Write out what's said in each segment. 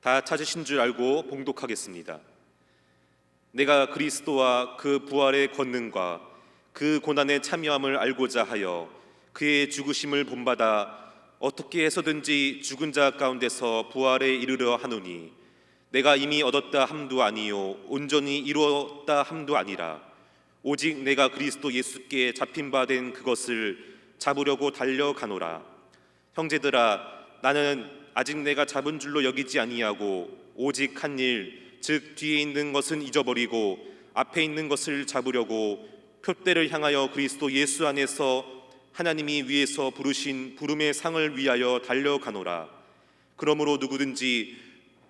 다 찾으신 줄 알고 봉독하겠습니다. 내가 그리스도와 그 부활의 권능과 그 고난의 참여함을 알고자 하여 그의 죽으심을 본받아 어떻게 해서든지 죽은 자 가운데서 부활에 이르려 하노니, 내가 이미 얻었다 함도 아니요 온전히 이루었다 함도 아니라 오직 내가 그리스도 예수께 잡힌 바 된 그것을 잡으려고 달려가노라. 형제들아, 나는 아직 내가 잡은 줄로 여기지 아니하고 오직 한 일, 즉 뒤에 있는 것은 잊어버리고 앞에 있는 것을 잡으려고 표대를 향하여 그리스도 예수 안에서 하나님이 위에서 부르신 부름의 상을 위하여 달려가노라. 그러므로 누구든지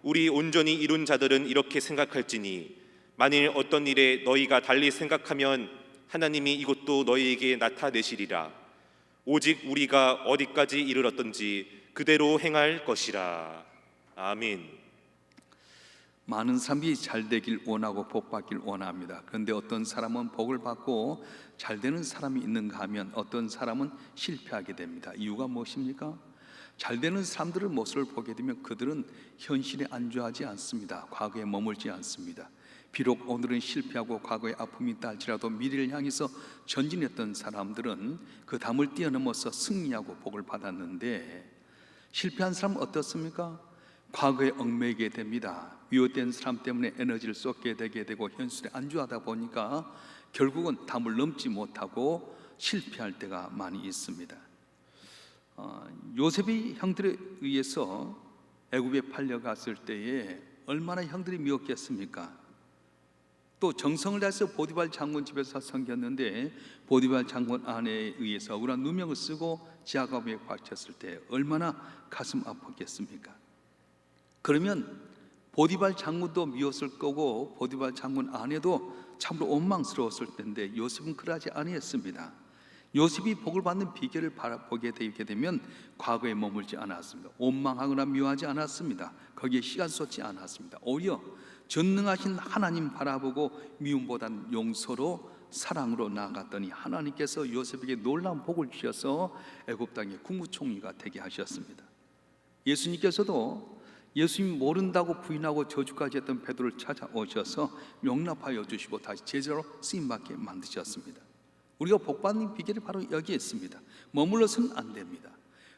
우리 온전히 이룬 자들은 이렇게 생각할지니, 만일 어떤 일에 너희가 달리 생각하면 하나님이 이것도 너희에게 나타내시리라. 오직 우리가 어디까지 이르렀던지 그대로 행할 것이라. 아멘. 많은 사람이 잘 되길 원하고 복 받길 원합니다. 그런데 어떤 사람은 복을 받고 잘 되는 사람이 있는가 하면 어떤 사람은 실패하게 됩니다. 이유가 무엇입니까? 잘 되는 사람들의 모습을 보게 되면 그들은 현실에 안주하지 않습니다. 과거에 머물지 않습니다. 비록 오늘은 실패하고 과거에 아픔이 있다 할지라도 미래를 향해서 전진했던 사람들은 그 담을 뛰어넘어서 승리하고 복을 받았는데, 실패한 사람은 어떻습니까? 과거에 얽매이게 됩니다. 미혹된 사람 때문에 에너지를 쏟게 되게 되고 현실에 안주하다 보니까 결국은 담을 넘지 못하고 실패할 때가 많이 있습니다. 요셉이 형들에 의해서 애굽에 팔려갔을 때에 얼마나 형들이 미웠겠습니까? 또 정성을 다해서 보디발 장군 집에서 섬겼는데 보디발 장군 아내에 의해서 억울한 누명을 쓰고 지하감에 갇혔을 때 얼마나 가슴 아팠겠습니까? 그러면 보디발 장군도 미웠을 거고 보디발 장군 아내도 참으로 원망스러웠을 텐데 요셉은 그러지 아니했습니다. 요셉이 복을 받는 비결을 바라보게 되게 되면 과거에 머물지 않았습니다. 원망하거나 미워하지 않았습니다. 거기에 시간 쏟지 않았습니다. 오히려 전능하신 하나님 바라보고 미움보다는 용서로 사랑으로 나아갔더니 하나님께서 요셉에게 놀라운 복을 주셔서 애굽 땅의 국무총리가 되게 하셨습니다. 예수님께서도 예수님 모른다고 부인하고 저주까지 했던 베드로를 찾아오셔서 용납하여 주시고 다시 제자로 쓰임받게 만드셨습니다. 우리가 복받는 비결이 바로 여기에 있습니다. 머물러서는 안 됩니다.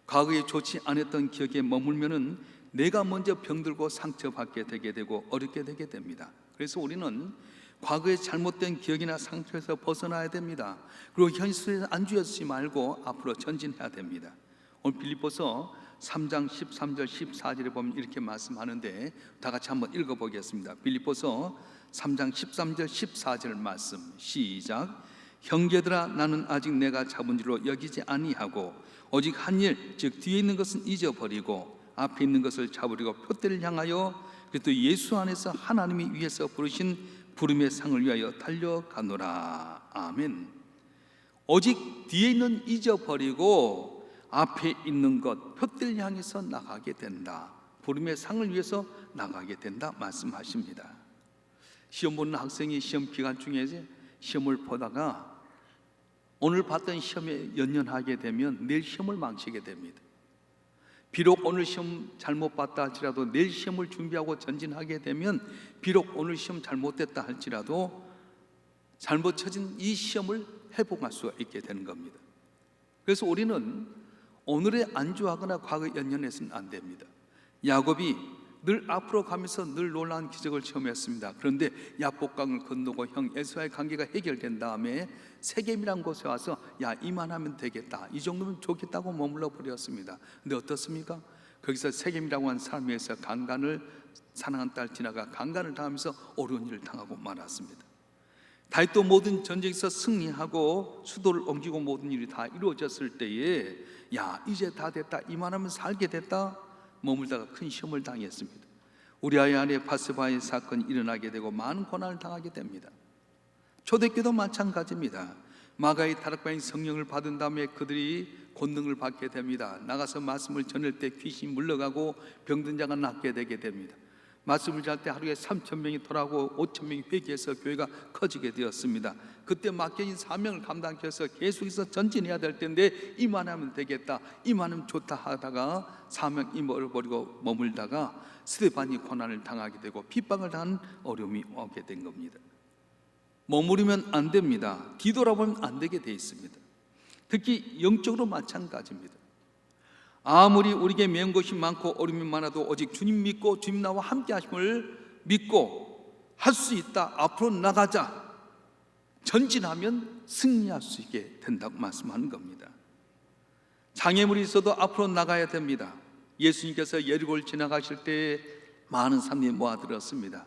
과거에 좋지 않았던 기억에 머물면은 내가 먼저 병들고 상처받게 되게 되고 어렵게 되게 됩니다. 그래서 우리는 과거의 잘못된 기억이나 상처에서 벗어나야 됩니다. 그리고 현실에 안주하지 말고 앞으로 전진해야 됩니다. 오늘 빌립보서 3장 13절 14절에 보면 이렇게 말씀하는데 다 같이 한번 읽어보겠습니다. 빌립보서 3장 13절 14절 말씀 시작. 형제들아, 나는 아직 내가 잡은 줄로 여기지 아니하고 오직 한 일, 즉 뒤에 있는 것은 잊어버리고 앞에 있는 것을 잡으려고 표대를 향하여 그리스도 예수 안에서 하나님이 위에서 부르신 부름의 상을 위하여 달려가노라. 아멘. 오직 뒤에 있는 잊어버리고 앞에 있는 것 표대를 향해서 나가게 된다. 부름의 상을 위해서 나가게 된다 말씀하십니다. 시험 보는 학생이 시험 기간 중에 시험을 보다가 오늘 봤던 시험에 연연하게 되면 내일 시험을 망치게 됩니다. 비록 오늘 시험 잘못 봤다 할지라도 내일 시험을 준비하고 전진하게 되면 비록 오늘 시험 잘못됐다 할지라도 잘못 쳐진 이 시험을 회복할 수가 있게 되는 겁니다. 그래서 우리는 오늘에 안주하거나 과거에 연연해서는 안 됩니다. 야곱이 늘 앞으로 가면서 늘 놀라운 기적을 체험했습니다. 그런데 야복강을 건너고 형 에서와의 관계가 해결된 다음에 세겜이란 곳에 와서 야 이만하면 되겠다, 이 정도면 좋겠다고 머물러 버렸습니다. 근데 어떻습니까? 거기서 세겜이라고 한 사람에서 강간을, 사랑한 딸 디나가 강간을 당하면서 어려운 일을 당하고 말았습니다. 다윗도 모든 전쟁에서 승리하고 수도를 옮기고 모든 일이 다 이루어졌을 때에 야 이제 다 됐다, 이만하면 살게 됐다 머물다가 큰 시험을 당했습니다. 우리아의 아내 바스바의 사건이 일어나게 되고 많은 고난을 당하게 됩니다. 초대교도 마찬가지입니다. 마가의 다락방의 성령을 받은 다음에 그들이 권능을 받게 됩니다. 나가서 말씀을 전할 때 귀신이 물러가고 병든 자가 낫게 되게 됩니다. 말씀을 잘 때 하루에 3,000명이 돌아오고 5,000명이 회개해서 교회가 커지게 되었습니다. 그때 맡겨진 사명을 감당해서 계속해서 전진해야 될 텐데 이만하면 되겠다, 이만하면 좋다 하다가 사명 잃어버리고 머물다가 스데반이 고난을 당하게 되고 핍박을 당한 어려움이 오게 된 겁니다. 머무르면 안 됩니다. 뒤돌아보면 안 되게 돼 있습니다. 특히 영적으로 마찬가지입니다. 아무리 우리에게 매운 것이 많고 어려움이 많아도 오직 주님 믿고 주님 나와 함께 하심을 믿고 할 수 있다, 앞으로 나가자, 전진하면 승리할 수 있게 된다고 말씀하는 겁니다. 장애물이 있어도 앞으로 나가야 됩니다. 예수님께서 예리고를 지나가실 때 많은 사람들이 모아들었습니다.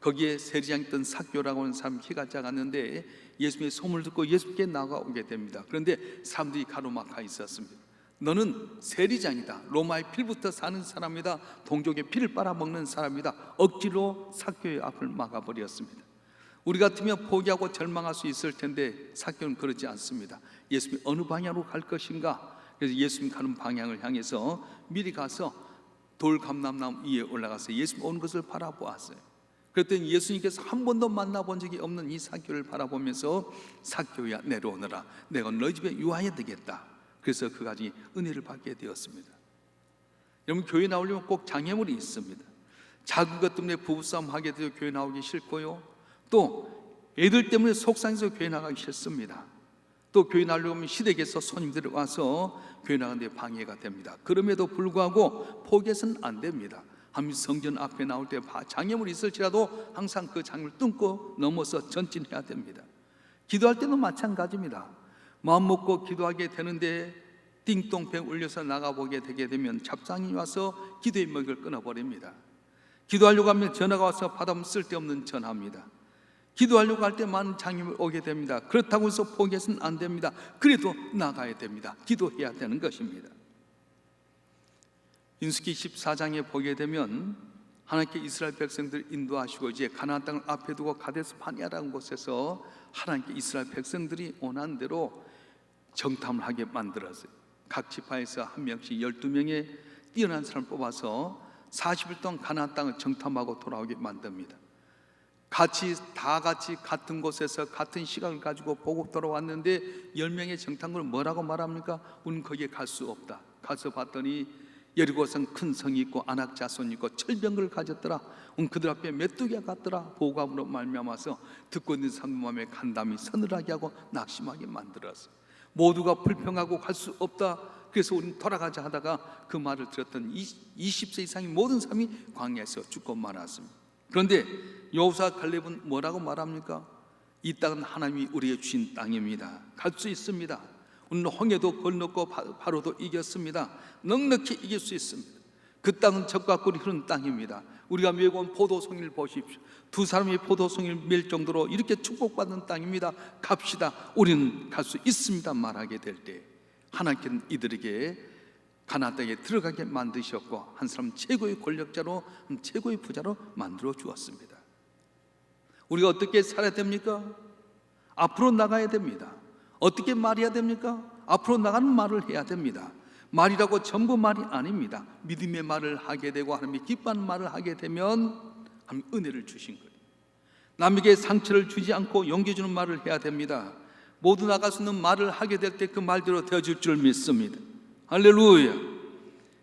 거기에 세리장 있던 삭교라고 하는 사람이 키가 작았는데 예수님의 소문을 듣고 예수님께 나가오게 됩니다. 그런데 사람들이 가로막아 있었습니다. 너는 세리장이다, 로마의 필부터 사는 사람이다, 동족의 피를 빨아먹는 사람이다. 억지로 삭교의 앞을 막아버렸습니다. 우리 같으면 포기하고 절망할 수 있을 텐데 삭교는 그러지 않습니다. 예수님이 어느 방향으로 갈 것인가, 그래서 예수님 가는 방향을 향해서 미리 가서 돌감람나무 위에 올라가서 예수님 오는 것을 바라보았어요. 그랬더니 예수님께서 한 번도 만나본 적이 없는 이 삭교를 바라보면서 삭교야 내려오너라, 내가 너희 집에 유하여야 되겠다. 그래서 그까지 은혜를 받게 되었습니다. 여러분, 교회 나오려면 꼭 장애물이 있습니다. 작은 것 때문에 부부싸움 하게 되어 교회 나오기 싫고요, 또 애들 때문에 속상해서 교회 나가기 싫습니다. 또 교회 나오려면 시댁에서 손님들이 와서 교회 나가는데 방해가 됩니다. 그럼에도 불구하고 포기해서는 안 됩니다. 하나님 성전 앞에 나올 때 장애물이 있을지라도 항상 그 장애물을 뚫고 넘어서 전진해야 됩니다. 기도할 때도 마찬가지입니다. 마음 먹고 기도하게 되는데 띵동댕 울려서 나가보게 되게 되면 잡상이 와서 기도의 먹이를 끊어버립니다. 기도하려고 하면 전화가 와서 받으면 쓸데없는 전화입니다. 기도하려고 할 때 많은 장애물이 오게 됩니다. 그렇다고 해서 포기해서는 안 됩니다. 그래도 나가야 됩니다. 기도해야 되는 것입니다. 민수기 14장에 보게 되면 하나님께 이스라엘 백성들을 인도하시고 이제 가나안 땅을 앞에 두고 가데스 바네아라는 곳에서 하나님께 이스라엘 백성들이 원한 대로 정탐을 하게 만들었어요. 각 지파에서 한 명씩 12명의 뛰어난 사람을 뽑아서 40일 동안 가나안 땅을 정탐하고 돌아오게 만듭니다. 다 같이 같은 곳에서 같은 시각을 가지고 보고 돌아왔는데 10명의 정탐꾼은 뭐라고 말합니까? 우리는 거기에 갈 수 없다. 가서 봤더니 여리고성 큰 성이 있고 안악 자손이 있고 철병을 가졌더라. 그들 앞에 메뚜기가 같더라. 보감으로 말미암아서 듣고 있는 사람 마음에 간담이 서늘하게 하고 낙심하게 만들었어요. 모두가 불평하고 갈 수 없다. 그래서 우리는 돌아가자 하다가 그 말을 들었던 20세 이상의 모든 사람이 광야에서 죽고 말았습니다. 그런데 여호수아 갈렙은 뭐라고 말합니까? 이 땅은 하나님이 우리에게 주신 땅입니다. 갈 수 있습니다. 우리는 홍해도 건넜고 바로도 이겼습니다. 넉넉히 이길 수 있습니다. 그 땅은 젖과 꿀이 흐르는 땅입니다. 우리가 메고 온 포도송이를 보십시오. 두 사람이 포도송이를 멜 정도로 이렇게 축복받는 땅입니다. 갑시다. 우리는 갈 수 있습니다. 말하게 될 때 하나님께는 이들에게 가나안 땅에 들어가게 만드셨고 한 사람 최고의 권력자로, 최고의 부자로 만들어 주었습니다. 우리가 어떻게 살아야 됩니까? 앞으로 나가야 됩니다. 어떻게 말해야 됩니까? 앞으로 나가는 말을 해야 됩니다. 말이라고 전부 말이 아닙니다. 믿음의 말을 하게 되고 하나님이 기뻐하는 말을 하게 되면 하나님 은혜를 주신 거예요. 남에게 상처를 주지 않고 용기 주는 말을 해야 됩니다. 모두 나갈 수 있는 말을 하게 될 때 그 말대로 되어줄 줄 믿습니다. 할렐루야.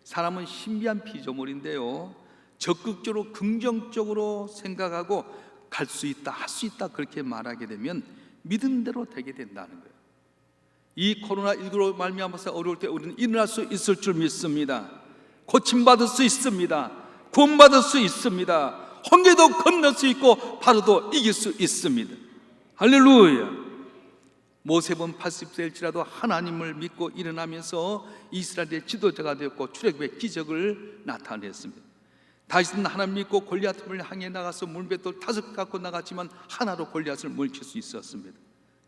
사람은 신비한 피조물인데요, 적극적으로 긍정적으로 생각하고 갈 수 있다, 할 수 있다 그렇게 말하게 되면 믿음대로 되게 된다는 거예요. 이 코로나19로 말미암아서 어려울 때 우리는 일어날 수 있을 줄 믿습니다. 고침받을 수 있습니다. 구원받을 수 있습니다. 홍해도 건널 수 있고 바로도 이길 수 있습니다. 할렐루야. 모세는 80세일지라도 하나님을 믿고 일어나면서 이스라엘의 지도자가 되었고 출애굽의 기적을 나타냈습니다. 다윗은 하나님 믿고 골리앗을 향해 나가서 물맷돌 5개 갖고 나갔지만 하나로 골리앗을 물칠 수 있었습니다.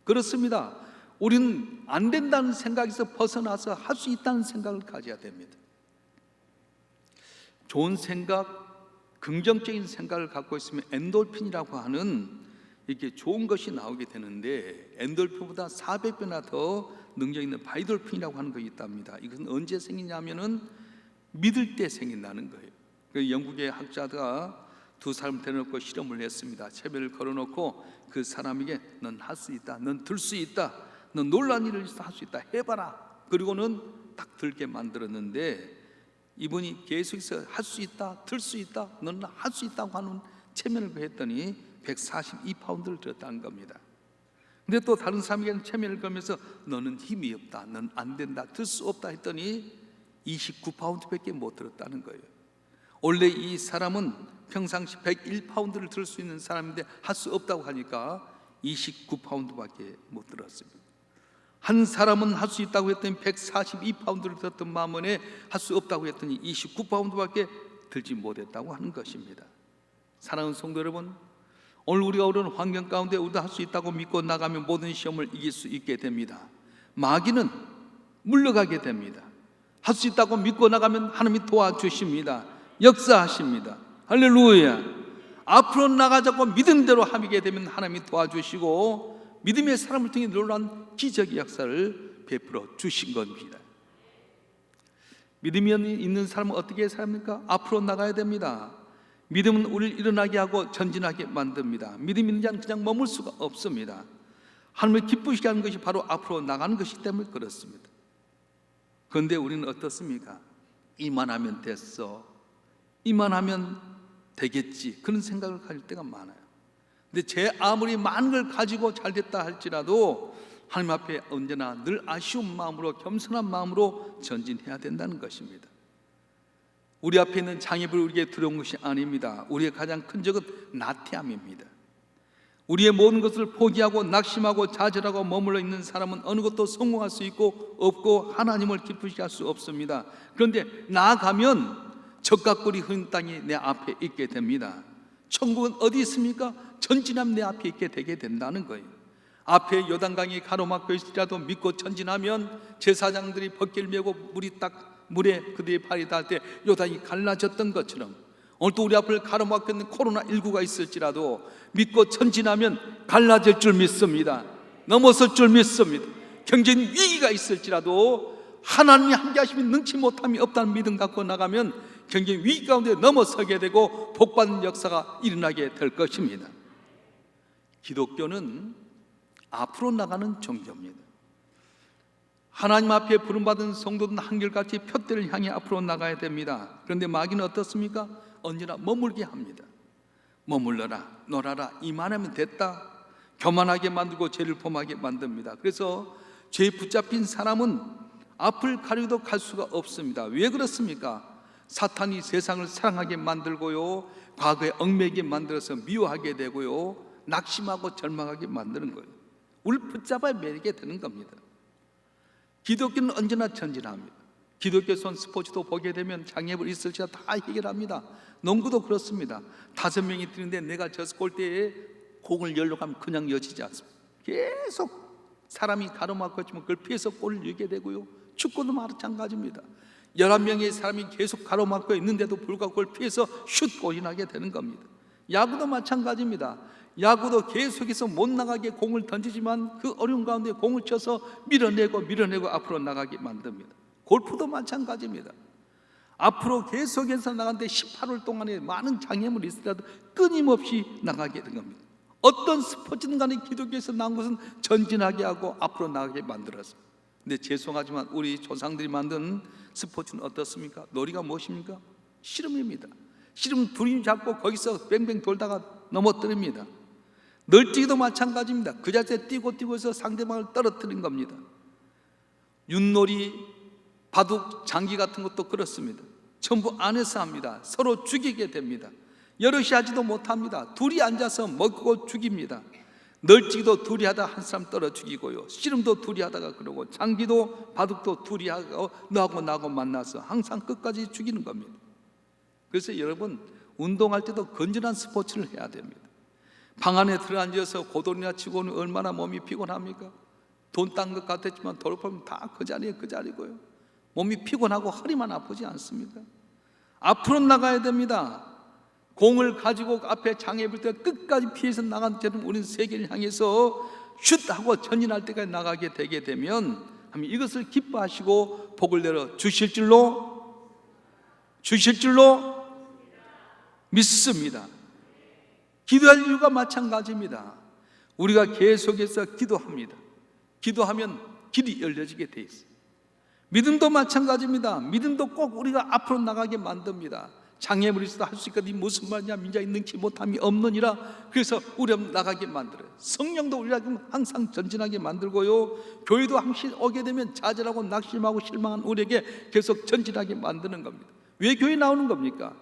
그렇습니다. 우리는 안 된다는 생각에서 벗어나서 할 수 있다는 생각을 가져야 됩니다. 좋은 생각, 긍정적인 생각을 갖고 있으면 엔돌핀이라고 하는 이렇게 좋은 것이 나오게 되는데 엔돌핀보다 400배나 더 능력 있는 바이돌핀이라고 하는 것이 있답니다. 이것은 언제 생기냐면은 믿을 때 생긴다는 거예요. 영국의 학자가 두 사람 대놓고 실험을 했습니다. 채비를 걸어놓고 그 사람에게 넌 할 수 있다, 넌 들 수 있다, 넌 놀라운 일을 할 수 있다, 해봐라. 그리고는 딱 들게 만들었는데 이분이 계속해서 할 수 있다, 들 수 있다, 너는 할 수 있다고 하는 체면을 했더니 142파운드를 들었다는 겁니다. 근데 또 다른 사람에게는 체면을 걸면서 너는 힘이 없다, 넌 안 된다, 들 수 없다 했더니 29파운드밖에 못 들었다는 거예요. 원래 이 사람은 평상시 101파운드를 들 수 있는 사람인데 할 수 없다고 하니까 29파운드밖에 못 들었습니다. 한 사람은 할 수 있다고 했더니 142파운드를 들었던 반면에 할 수 없다고 했더니 29파운드밖에 들지 못했다고 하는 것입니다. 사랑하는 성도 여러분, 오늘 우리가 어려운 환경 가운데 우리도 할 수 있다고 믿고 나가면 모든 시험을 이길 수 있게 됩니다. 마귀는 물러가게 됩니다. 할 수 있다고 믿고 나가면 하나님이 도와주십니다. 역사하십니다. 할렐루야. 앞으로 나가자고 믿은 대로 하게 되면 하나님이 도와주시고 믿음의 사람을 통해 놀라운 기적의 역사를 베풀어 주신 겁니다. 믿음이 있는 사람은 어떻게 삽니까? 앞으로 나가야 됩니다. 믿음은 우리를 일어나게 하고 전진하게 만듭니다. 믿음 있는 자는 그냥 머물 수가 없습니다. 하나님을 기쁘시게 하는 것이 바로 앞으로 나가는 것이기 때문에 그렇습니다. 그런데 우리는 어떻습니까? 이만하면 됐어, 이만하면 되겠지, 그런 생각을 가질 때가 많아요. 근데 제 아무리 많은 걸 가지고 잘 됐다 할지라도 하나님 앞에 언제나 늘 아쉬운 마음으로, 겸손한 마음으로 전진해야 된다는 것입니다. 우리 앞에 있는 장애물이 우리에게 두려운 것이 아닙니다. 우리의 가장 큰 적은 나태함입니다. 우리의 모든 것을 포기하고 낙심하고 좌절하고 머물러 있는 사람은 어느 것도 성공할 수 있고 없고 하나님을 기쁘시게 할 수 없습니다. 그런데 나아가면 적각골이 흐린 땅이 내 앞에 있게 됩니다. 천국은 어디 있습니까? 전진하면 내 앞에 있게 되게 된다는 거예요. 앞에 요단강이 가로막혀 있을지라도 믿고 전진하면 제사장들이 벗길 메고 물에 그들의 발이 닿을 때 요단이 갈라졌던 것처럼 오늘도 우리 앞을 가로막혀 있는 코로나19가 있을지라도 믿고 전진하면 갈라질 줄 믿습니다. 넘어설 줄 믿습니다. 경제인 위기가 있을지라도 하나님이 함께 하시면 능치 못함이 없다는 믿음 갖고 나가면 경제 위기 가운데 넘어서게 되고 복받는 역사가 일어나게 될 것입니다. 기독교는 앞으로 나가는 종교입니다. 하나님 앞에 부름받은 성도는 한결같이 푯대를 향해 앞으로 나가야 됩니다. 그런데 마귀는 어떻습니까? 언제나 머물게 합니다. 머물러라, 놀아라, 이만하면 됐다, 교만하게 만들고 죄를 범하게 만듭니다. 그래서 죄에 붙잡힌 사람은 앞을 가려도 갈 수가 없습니다. 왜 그렇습니까? 사탄이 세상을 사랑하게 만들고요, 과거에 얽매이게 만들어서 미워하게 되고요, 낙심하고 절망하게 만드는 거예요. 우리를 붙잡아 매게 되는 겁니다. 기독교는 언제나 전진합니다. 기독교에서는 스포츠도 보게 되면 장애물 있을지라 다 해결합니다. 농구도 그렇습니다. 5명이 뛰는데 내가 저 골대에 공을 열려고 하면 그냥 여지지 않습니다. 계속 사람이 가로막고 있지만 그걸 피해서 골을 넣게 되고요, 축구도 마찬가지입니다. 11명의 사람이 계속 가로막고 있는데도 불구하고 그걸 피해서 슛 골이 나게 되는 겁니다. 야구도 마찬가지입니다. 야구도 계속해서 못 나가게 공을 던지지만 그 어려운 가운데 공을 쳐서 밀어내고 앞으로 나가게 만듭니다. 골프도 마찬가지입니다. 앞으로 계속해서 나가는데 18월 동안에 많은 장애물이 있더라도 끊임없이 나가게 된 겁니다. 어떤 스포츠든 간에 기독교에서 나온 것은 전진하게 하고 앞으로 나가게 만들었습니다. 근데 죄송하지만 우리 조상들이 만든 스포츠는 어떻습니까? 놀이가 무엇입니까? 씨름입니다. 씨름 둘이 잡고 거기서 뱅뱅 돌다가 넘어뜨립니다. 널뛰기도 마찬가지입니다. 그 자세에 뛰고 해서 상대방을 떨어뜨린 겁니다. 윷놀이, 바둑, 장기 같은 것도 그렇습니다. 전부 안에서 합니다. 서로 죽이게 됩니다. 여럿이 하지도 못합니다. 둘이 앉아서 먹고 죽입니다. 널뛰기도 둘이 하다 한 사람 떨어 죽이고요, 씨름도 둘이 하다가 그러고, 장기도 바둑도 둘이 하고 너하고 나하고 만나서 항상 끝까지 죽이는 겁니다. 그래서 여러분, 운동할 때도 건전한 스포츠를 해야 됩니다. 방 안에 들어앉아서 고돌이나 치고는 얼마나 몸이 피곤합니까? 돈 딴 것 같았지만 돌아보면 다 그 자리에 그 자리고요, 몸이 피곤하고 허리만 아프지 않습니까? 앞으로 나가야 됩니다. 공을 가지고 앞에 장애 볼 때 끝까지 피해서 나간 때는 우리는 세계를 향해서 슛하고 전진할 때까지 나가게 되게 되면 이것을 기뻐하시고 복을 내려 주실 줄로 믿습니다. 기도할 이유가 마찬가지입니다. 우리가 계속해서 기도합니다. 기도하면 길이 열려지게 돼 있어요. 믿음도 마찬가지입니다. 믿음도 꼭 우리가 앞으로 나가게 만듭니다. 장애물이 있어도 할 수 있거든. 무슨 말이냐? 민자의 능치 못함이 없느니라. 그래서 우리 나가게 만들어요. 성령도 우리를 항상 전진하게 만들고요, 교회도 항상 오게 되면 좌절하고 낙심하고 실망한 우리에게 계속 전진하게 만드는 겁니다. 왜 교회 나오는 겁니까?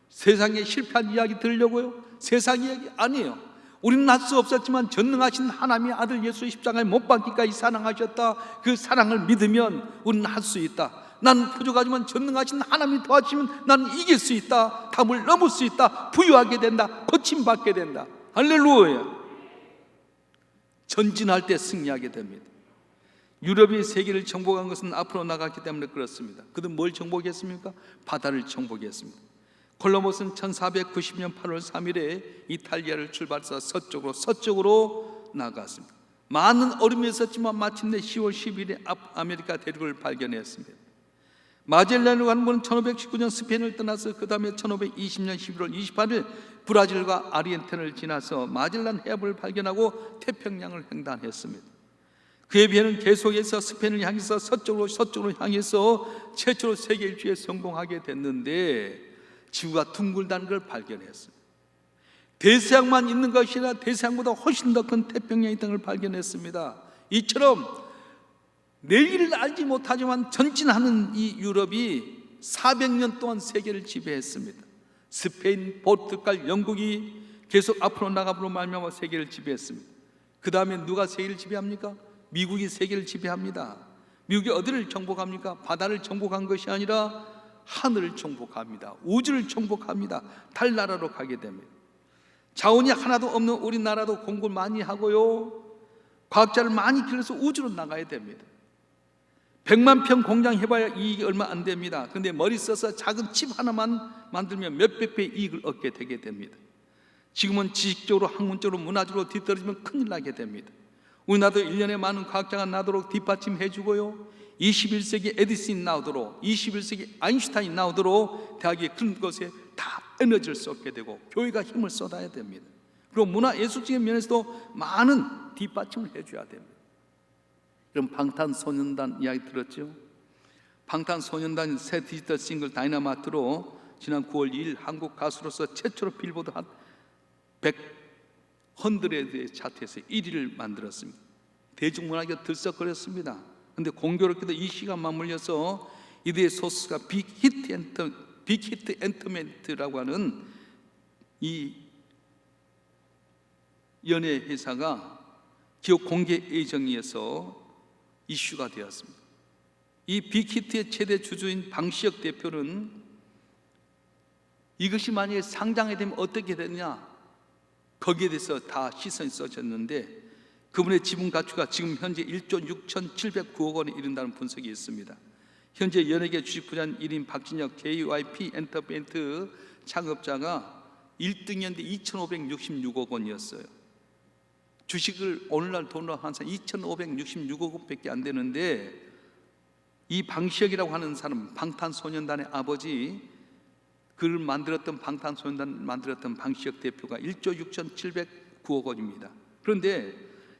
세상에 실패한 이야기 들으려고요? 세상 이야기 아니에요. 우리는 할 수 없었지만 전능하신 하나님의 아들 예수의 십자가에 못 박기까지 사랑하셨다. 그 사랑을 믿으면 우리는 할 수 있다. 나는 부족하지만 전능하신 하나님이 도와주시면 나는 이길 수 있다. 담을 넘을 수 있다. 부유하게 된다. 고침받게 된다. 할렐루야. 전진할 때 승리하게 됩니다. 유럽이 세계를 정복한 것은 앞으로 나갔기 때문에 그렇습니다. 그들은 뭘 정복했습니까? 바다를 정복했습니다. 콜럼버스는 1490년 8월 3일에 이탈리아를 출발해서 서쪽으로 나갔습니다. 많은 어려움이 있었지만 마침내 10월 10일에 아메리카 대륙을 발견했습니다. 마젤란을 가는 분은 1519년 스페인을 떠나서 그 다음에 1520년 11월 28일 브라질과 아르헨티나를 지나서 마젤란 해협을 발견하고 태평양을 횡단했습니다. 그에 비해는 계속해서 스페인을 향해서 서쪽으로 향해서 최초로 세계 일주에 성공하게 됐는데 지구가 둥글다는 걸 발견했습니다. 대서양만 있는 것이 아니라 대서양보다 훨씬 더 큰 태평양이 있다는 걸 발견했습니다. 이처럼 내일을 알지 못하지만 전진하는 이 유럽이 400년 동안 세계를 지배했습니다. 스페인, 포르투갈, 영국이 계속 앞으로 나가므로 말미암아 세계를 지배했습니다. 그 다음에 누가 세계를 지배합니까? 미국이 세계를 지배합니다. 미국이 어디를 정복합니까? 바다를 정복한 것이 아니라 하늘을 정복합니다. 우주를 정복합니다. 달나라로 가게 됩니다. 자원이 하나도 없는 우리나라도 공부를 많이 하고요, 과학자를 많이 길러서 우주로 나가야 됩니다. 100만 평 공장 해봐야 이익이 얼마 안 됩니다. 그런데 머리 써서 작은 칩 하나만 만들면 몇백 배의 이익을 얻게 되게 됩니다. 지금은 지식적으로, 학문적으로, 문화적으로 뒤떨어지면 큰일 나게 됩니다. 우리나라도 1년에 많은 과학자가 나도록 뒷받침해 주고요, 21세기 에디슨이 나오도록, 21세기 아인슈타인이 나오도록 대학의 그런 것에 다 에너지를 쏟게 되고 교회가 힘을 쏟아야 됩니다. 그리고 문화 예술적인 면에서도 많은 뒷받침을 해줘야 됩니다. 그럼 방탄소년단 이야기 들었죠? 방탄소년단 새 디지털 싱글 다이너마이트로 지난 9월 2일 한국 가수로서 최초로 빌보드 핫 100의 차트에서 1위를 만들었습니다. 대중문화가 들썩거렸습니다. 그런데 공교롭게도 이 시간 맞물려서 이들의 소스가 빅히트 엔터테인먼트라고 하는 이 연예 회사가 기업 공개 예정에서 이슈가 되었습니다. 이 빅히트의 최대 주주인 방시혁 대표는 이것이 만약에 상장이 되면 어떻게 되느냐, 거기에 대해서 다 시선이 쏟아졌는데 그분의 지분 가치가 지금 현재 1조 6,709억 원에 이른다는 분석이 있습니다. 현재 연예계 주식 부자인 1인 박진혁 JYP 엔터테인먼트 창업자가 1등이었는데 2,566억 원이었어요. 주식을 오늘날 돈으로 환산 2,566억 원밖에 안 되는데 이 방시혁이라고 하는 사람, 방탄소년단의 아버지, 그를 만들었던 방탄소년단 만들었던 방시혁 대표가 1조 6,709억 원입니다. 그런데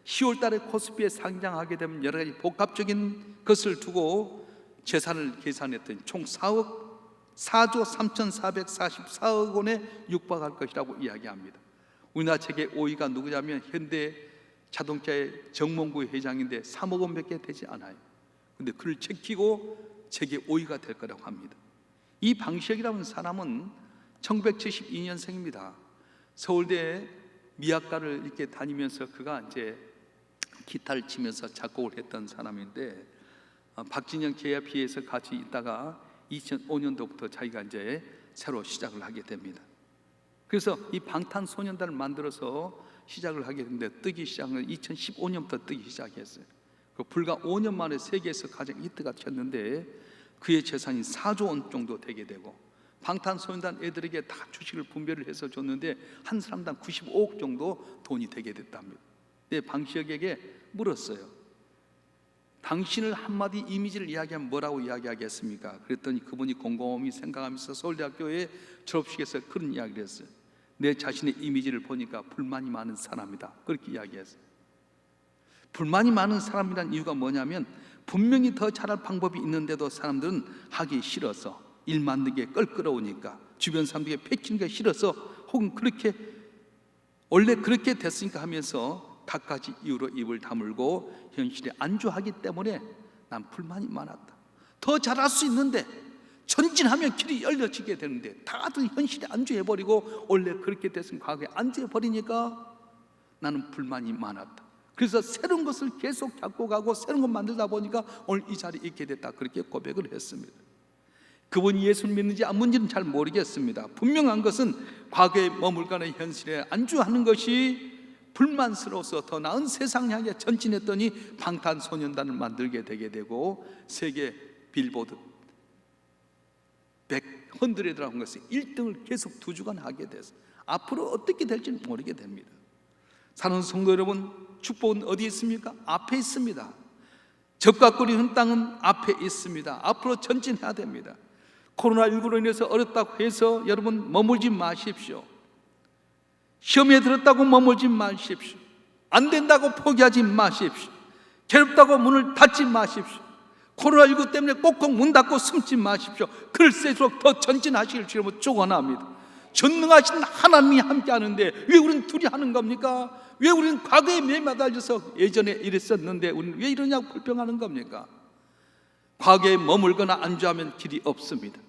10월 달에 코스피에 상장하게 되면 여러 가지 복합적인 것을 두고 재산을 계산했더니 총 4조 3,444억 원에 육박할 것이라고 이야기합니다. 우리나라 세계 5위가 누구냐면 현대 자동차의 정몽구 회장인데 3억 원밖에 되지 않아요. 그런데 그를 제끼고 세계 5위가 될 거라고 합니다. 이 방시혁이라는 사람은 1972년생입니다. 서울대 미학과를 이렇게 다니면서 그가 이제 기타를 치면서 작곡을 했던 사람인데 박진영 JYP에서 같이 있다가 2005년도부터 자기가 이제 새로 시작을 하게 됩니다. 그래서 이 방탄소년단을 만들어서 시작을 하게 됐는데 뜨기 시작은 2015년부터 뜨기 시작했어요. 불과 5년 만에 세계에서 가장 히트가 쳤는데 그의 재산이 4조 원 정도 되게 되고 방탄소년단 애들에게 다 주식을 분배를 해서 줬는데 한 사람당 95억 정도 돈이 되게 됐답니다. 근데 방시혁에게 물었어요. 당신을 한마디 이미지를 이야기하면 뭐라고 이야기하겠습니까? 그랬더니 그분이 곰곰이 생각하면서 서울대학교의 졸업식에서 그런 이야기를 했어요. 내 자신의 이미지를 보니까 불만이 많은 사람이다, 그렇게 이야기했어요. 불만이 많은 사람이란 이유가 뭐냐면 분명히 더 잘할 방법이 있는데도 사람들은 하기 싫어서, 일 만든 게 껄끄러우니까, 주변 사람들에게 패키는 게 싫어서, 혹은 그렇게 원래 그렇게 됐으니까 하면서 갖가지 이유로 입을 다물고 현실에 안주하기 때문에 난 불만이 많았다. 더 잘할 수 있는데, 전진하면 길이 열려지게 되는데 다들 현실에 안주해버리고 원래 그렇게 됐으면 과거에 안주해버리니까 나는 불만이 많았다. 그래서 새로운 것을 계속 잡고 가고 새로운 것 만들다 보니까 오늘 이 자리에 있게 됐다, 그렇게 고백을 했습니다. 그분이 예수를 믿는지 안 믿는지는 잘 모르겠습니다. 분명한 것은 과거에 머물가는 현실에 안주하는 것이 불만스러워서 더 나은 세상 향해 전진했더니 방탄소년단을 만들게 되게 되고 세계 빌보드 100라는 것이 1등을 계속 2주간 하게 돼서 앞으로 어떻게 될지 모르게 됩니다. 사랑하는 성도 여러분, 축복은 어디 있습니까? 앞에 있습니다. 적과 꿀이 흐른 땅은 앞에 있습니다. 앞으로 전진해야 됩니다. 코로나19로 인해서 어렵다고 해서 여러분 머물지 마십시오. 시험에 들었다고 머물지 마십시오. 안 된다고 포기하지 마십시오. 괴롭다고 문을 닫지 마십시오. 코로나19 때문에 꼭꼭 문 닫고 숨지 마십시오. 그럴수록 더 전진하시길 주님으로 축원합니다. 전능하신 하나님이 함께 하는데 왜 우리는 둘이 하는 겁니까? 왜 우리는 과거에 매달려서 예전에 이랬었는데 우리는 왜 이러냐고 불평하는 겁니까? 과거에 머물거나 안주하면 길이 없습니다.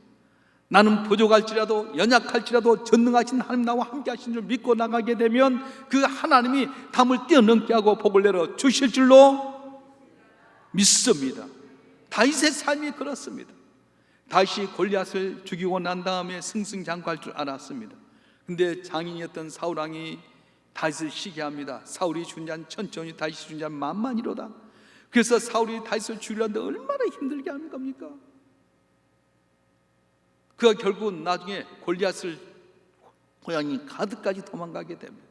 나는 부족할지라도 연약할지라도 전능하신 하나님 나와 함께 하신 줄 믿고 나가게 되면 그 하나님이 담을 뛰어넘게 하고 복을 내려 주실 줄로 믿습니다. 다윗의 삶이 그렇습니다. 다윗이 골리앗을 죽이고 난 다음에 승승장구할 줄 알았습니다. 근데 장인이었던 사울왕이 다윗을 시기합니다. 사울이 죽은 자는 천천히, 다윗이 죽은 자는 만만이로다. 그래서 사울이 다윗을 죽이려는데 얼마나 힘들게 하는 겁니까? 그가 결국 나중에 골리앗을 고향이 가드까지 도망가게 됩니다.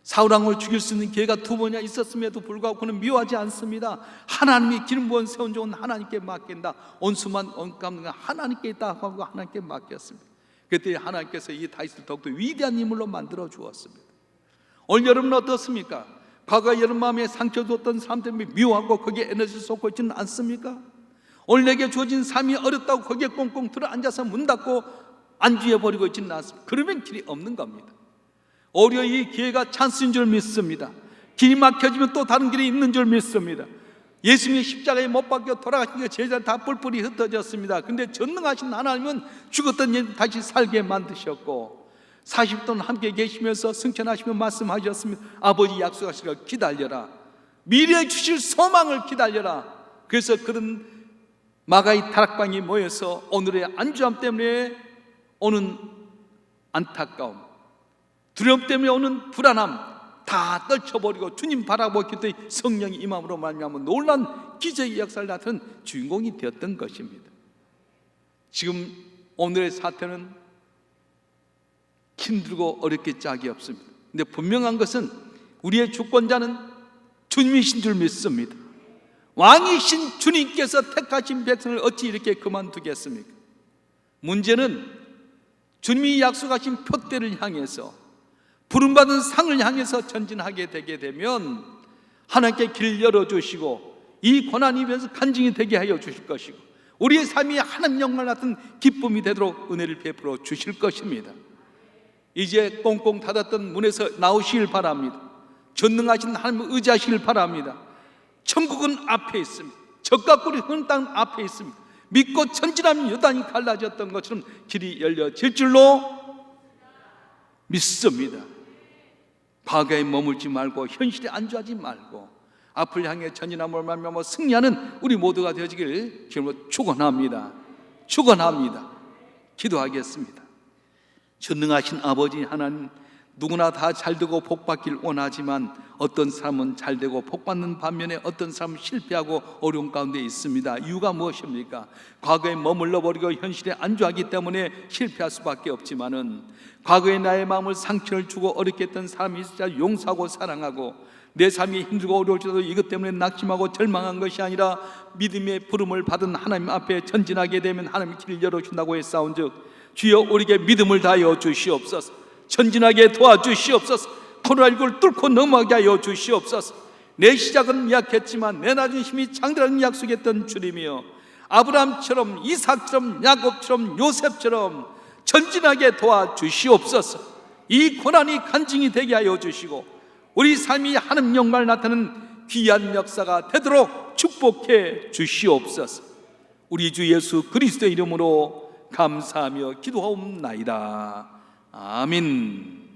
사울왕을 죽일 수 있는 기회가 2번이나 있었음에도 불구하고 그는 미워하지 않습니다. 하나님이 기름 부은 세운 종은 하나님께 맡긴다. 온수만 온감은 하나님께 있다 하고 하나님께 맡겼습니다. 그때 하나님께서 이 다윗을 더욱더 위대한 인물로 만들어 주었습니다. 오늘 여러분은 어떻습니까? 과거 여러분 마음에 상처 줬던 사람 때문에 미워하고 거기에 에너지를 쏟고 있지는 않습니까? 오늘 내게 주어진 삶이 어렵다고 거기에 꽁꽁 들어 앉아서 문 닫고 안주해버리고 있지는 않습니다. 그러면 길이 없는 겁니다. 오히려 이 기회가 찬스인 줄 믿습니다. 길이 막혀지면 또 다른 길이 있는 줄 믿습니다. 예수님이 십자가에 못 박혀 돌아가시니까 제자들 다 뿔뿔이 흩어졌습니다. 근데 전능하신 하나님은 죽었던 예 다시 살게 만드셨고 40년 동안 함께 계시면서 승천하시며 말씀하셨습니다. 아버지 약속하시기를 기다려라. 미래에 주실 소망을 기다려라. 그래서 그런 마가의 다락방이 모여서 오늘의 안주함 때문에 오는 안타까움, 두려움 때문에 오는 불안함 다 떨쳐버리고 주님 바라보기 때문에 성령이 임함으로 말미암아 놀란 기적의 역사를 나타낸 주인공이 되었던 것입니다. 지금 오늘의 사태는 힘들고 어렵게 짝이 없습니다. 근데 분명한 것은 우리의 주권자는 주님이신 줄 믿습니다. 왕이신 주님께서 택하신 백성을 어찌 이렇게 그만두겠습니까? 문제는 주님이 약속하신 표대를 향해서 부름받은 상을 향해서 전진하게 되게 되면 하나님께 길 열어주시고 이 고난이 면서 간증이 되게 하여 주실 것이고 우리의 삶이 하나님 영광 같은 기쁨이 되도록 은혜를 베풀어 주실 것입니다. 이제 꽁꽁 닫았던 문에서 나오시길 바랍니다. 전능하신 하나님을 의지하시길 바랍니다. 천국은 앞에 있습니다. 적과 꿀이 흐르는 땅 앞에 있습니다. 믿고 전진하면 요단이 갈라졌던 것처럼 길이 열려질 줄로 믿습니다. 과거에 머물지 말고 현실에 안주하지 말고 앞을 향해 전진함으로 말미암아 승리하는 우리 모두가 되어지길 주님으로 축원합니다. 축원합니다. 기도하겠습니다. 전능하신 아버지 하나님, 누구나 다 잘되고 복받길 원하지만 어떤 사람은 잘되고 복받는 반면에 어떤 사람은 실패하고 어려운 가운데 있습니다. 이유가 무엇입니까? 과거에 머물러 버리고 현실에 안주하기 때문에 실패할 수밖에 없지만은 과거에 나의 마음을 상처를 주고 어렵게 했던 사람이 있으자 용서하고 사랑하고 내 삶이 힘들고 어려울지라도 이것 때문에 낙심하고 절망한 것이 아니라 믿음의 부름을 받은 하나님 앞에 전진하게 되면 하나님이 길을 열어준다고 했사온즉 주여 우리에게 믿음을 다하여 주시옵소서. 전진하게 도와주시옵소서. 코로나19를 뚫고 넘어가게 하여 주시옵소서. 내 시작은 미약했지만 내 나중 힘이 장대라는 약속했던 주님이여, 아브라함처럼, 이삭처럼, 야곱처럼, 요셉처럼 전진하게 도와주시옵소서. 이 고난이 간증이 되게 하여 주시고 우리 삶이 하나님 영광을 나타내는 귀한 역사가 되도록 축복해 주시옵소서. 우리 주 예수 그리스도의 이름으로 감사하며 기도하옵나이다. 아멘.